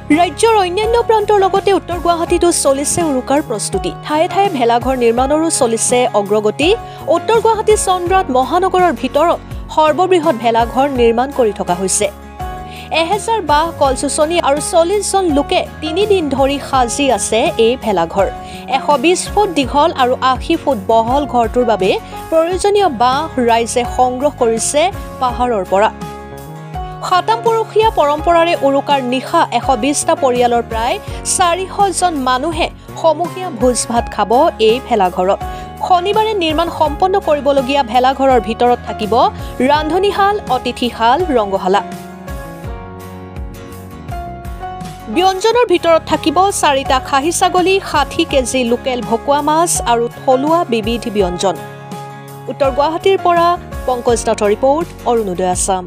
ৰাজ্যৰ অন্যান্য প্ৰান্তৰ লগতে উত্তৰ গুৱাহাটীতো চলিছে উৰুকাৰ প্ৰস্তুতি। ঠায়ে ঠায়ে ভেলাঘৰ নিৰ্মাণৰো চলিছে অগ্ৰগতি। উত্তৰ গুৱাহাটী চন্দ্ৰাত মহানগৰৰ ভিতৰত সৰ্ববৃহৎ ভেলাঘৰ নিৰ্মাণ কৰি থকা হৈছে। 1000 বাঁহ কলচুচনি আৰু 40 জন লোকে 3 দিন ধৰি সাজি আছে এই ভেলাঘৰ। 120 ফুট দীঘল আৰু 80 ফুট বহল ঘৰটোৰ বাবে প্ৰয়োজনীয় বাঁহ ৰাইজে সংগ্ৰহ কৰিছে পাহাৰৰ পৰা। শতামপুৰুষীয়া পৰম্পৰাৰে উৰুকাৰ নিশা 120টা পৰিয়ালৰ প্ৰায় 400 জন মানুহে সমূহীয়া ভোজ ভাত খাব এই ভেলাঘৰত। শনিবাৰে নিৰ্মাণ সম্পন্ন কৰিবলগীয়া ভেলাঘৰৰ ভিতৰত থাকিব ৰান্ধনীশাল, অতিথিশাল, ৰংগশালা। ব্যঞ্জনৰ ভিতৰত থাকিব 4টা খাহী ছাগলী, 60 কেজি লোকেল ভকুৱা মাছ আৰু থলুৱা বিবিধ ব্যঞ্জন। উত্তৰ গুৱাহাটীৰ পৰা পংকজ নাথৰ ৰিপৰ্ট, অৰুণোদয় আছাম।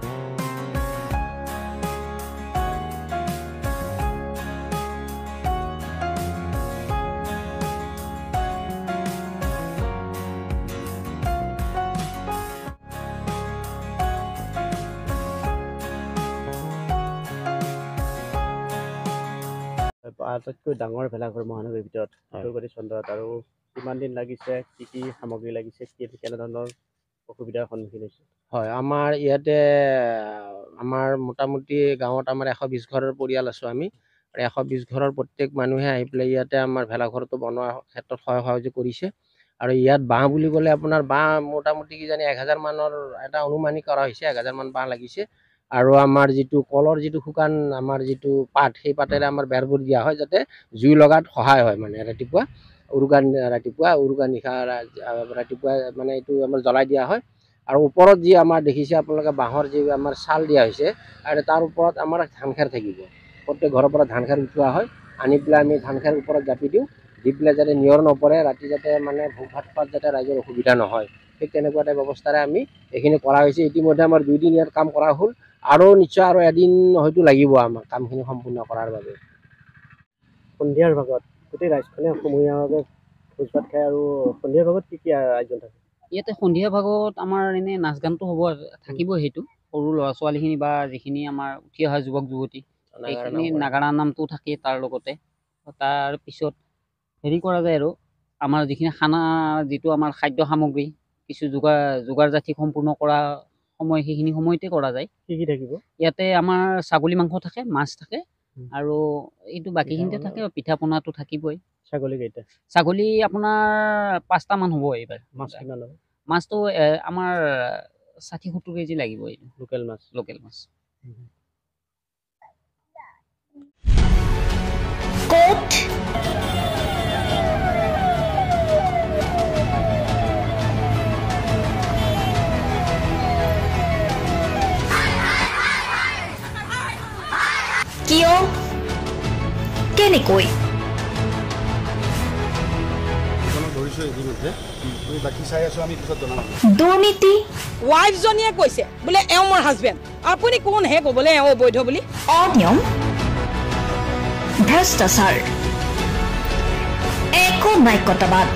আটাইতকৈ ডাঙৰ ভেলাঘৰ মহানগৰীৰ ভিতৰত উত্তৰ গুৱাহাটী চন্দ্ৰত, আৰু কিমান দিন লাগিছে, কি কি সামগ্ৰী লাগিছে, কেনেধৰণৰ অসুবিধাৰ সন্মুখীন হৈছে? হয়, আমাৰ ইয়াতে আমাৰ মোটামুটি গাঁৱত আমাৰ 120 ঘৰৰ পৰিয়াল আছোঁ আমি। আৰু 120 ঘৰৰ প্ৰত্যেক মানুহে আহি পেলাই ইয়াতে আমাৰ ভেলাঘৰটো বনোৱাৰ ক্ষেত্ৰত সহযোগ কৰিছে। আৰু ইয়াত বাঁহ বুলি ক'লে আপোনাৰ বাঁহ মোটামুটি কিজানি 1000 মানৰ এটা অনুমানিক কৰা হৈছে, 1000 মান বাঁহ লাগিছে। আৰু আমাৰ যিটো কলৰ যিটো শুকান আমাৰ যিটো পাত, সেই পাতেৰে আমাৰ বেৰবোৰ দিয়া হয় যাতে জুই লগাত সহায় হয়। মানে ৰাতিপুৱা উৰুকা নিশা ৰাতিপুৱা মানে এইটো আমাৰ জ্বলাই দিয়া হয়। আৰু ওপৰত যি আমাৰ দেখিছে আপোনালোকে বাঁহৰ যি আমাৰ ছাল দিয়া হৈছে, আৰু তাৰ ওপৰত আমাৰ ধান খেৰ থাকিব। প্ৰত্যেক ঘৰৰ পৰা ধান খেৰ উঠোৱা হয়, আনি পেলাই আমি ধান খেৰ ওপৰত জাপি দিওঁ, দি পেলাই যাতে নিয়ৰ নপৰে, ৰাতি যাতে মানে ভোগ ভাত খোৱাত যাতে ৰাইজৰ অসুবিধা নহয়, ঠিক তেনেকুৱা এটা ব্যৱস্থাৰে আমি এইখিনি কৰা হৈছে। ইতিমধ্যে আমাৰ 2 দিন ইয়াত কাম কৰা হ'ল, আৰু নিশ্চয় আৰু এদিন হয়তো লাগিব আমাৰ কামখিনি সম্পূৰ্ণ কৰাৰ বাবে। সন্ধিয়াৰ ভাগত গোটেই ৰাইজখনে সমূহীয়াভাৱে ভোজ ভাত খায়, আৰু সন্ধিয়াৰ ভাগত কি কি আয়োজন থাকে? ইয়াতে সন্ধিয়া ভাগত আমাৰ এনে নাচ গানটো হ'ব, থাকিব। সেইটো সৰু ল'ৰা ছোৱালীখিনি বা যিখিনি আমাৰ উঠি অহা যুৱক যুৱতী, এইখিনি নাগাৰা নামটো থাকে তাৰ লগতে। তাৰ পিছত হেৰি কৰা যায়, আৰু আমাৰ যিখিনি খানা, যিটো আমাৰ খাদ্য সামগ্ৰী কিছু যোগাৰ জাতি সম্পূৰ্ণ কৰা সময়, সেইখিনি সময়তে কৰা যায়। কি কি থাকিব ইয়াতে? আমাৰ ছাগলী মাংস থাকে, মাছ থাকে, আৰু এইটো বাকীখিনিতে থাকে। পিঠা পনাটো থাকিবই। ছাগলী কেইটা? ছাগলী আপোনাৰ 5টা মান হ'ব এইবাৰ। মাছ কিমান হ'ব? মাছটো আমাৰ 60-70 কেজি লাগিব। এইটো লোকেল মাছ। ক'ত কিয়, কেনেকৈ? দুৰ্নীতি। ৱাইফজনীয়ে কৈছে বোলে এওঁ মোৰ হাজবেণ্ড, আপুনি কোন হে ক'বলৈ এওঁ অবৈধ বুলি? অনিয়ম, ভ্ৰষ্টাচাৰ, একো নায়কতাবাদ।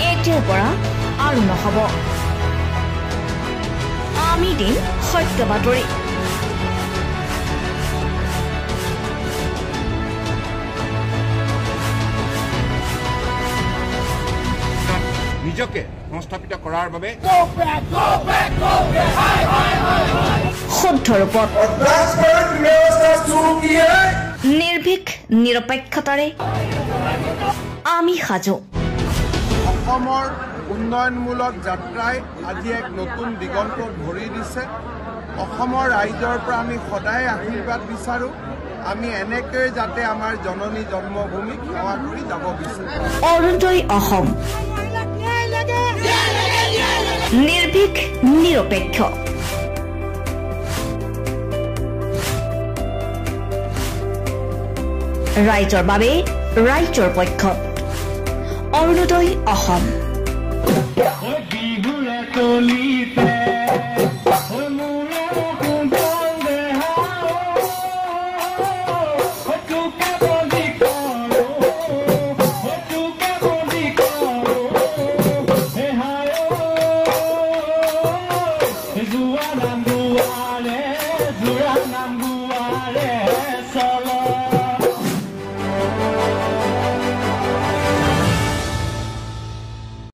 এতিয়াৰ পৰা আৰু নহ'ব। আমি দিম সত্য বাতৰি। নিজকে সংস্থাপিত কৰাৰ বাবে শুদ্ধ ৰূপত নিৰ্ভীক নিৰপেক্ষতাৰে আমি সাজু। অসমৰ উন্নয়নমূলক যাত্ৰাই আজি এক নতুন দিগন্তত ভৰি দিছে। অসমৰ ৰাইজৰ পৰা আমি সদায় আশীৰ্বাদ বিচাৰোঁ। আমি এনেকৈ যাতে আমাৰ জননী জন্মভূমিক সেৱা কৰি যাব বিচাৰোঁ। অৰুণোদয় অসম, নিৰ্ভীক নিৰপেক্ষ। ৰাইজৰ বাবে, ৰাইজৰ পক্ষত। অৰুণোদয় অসম।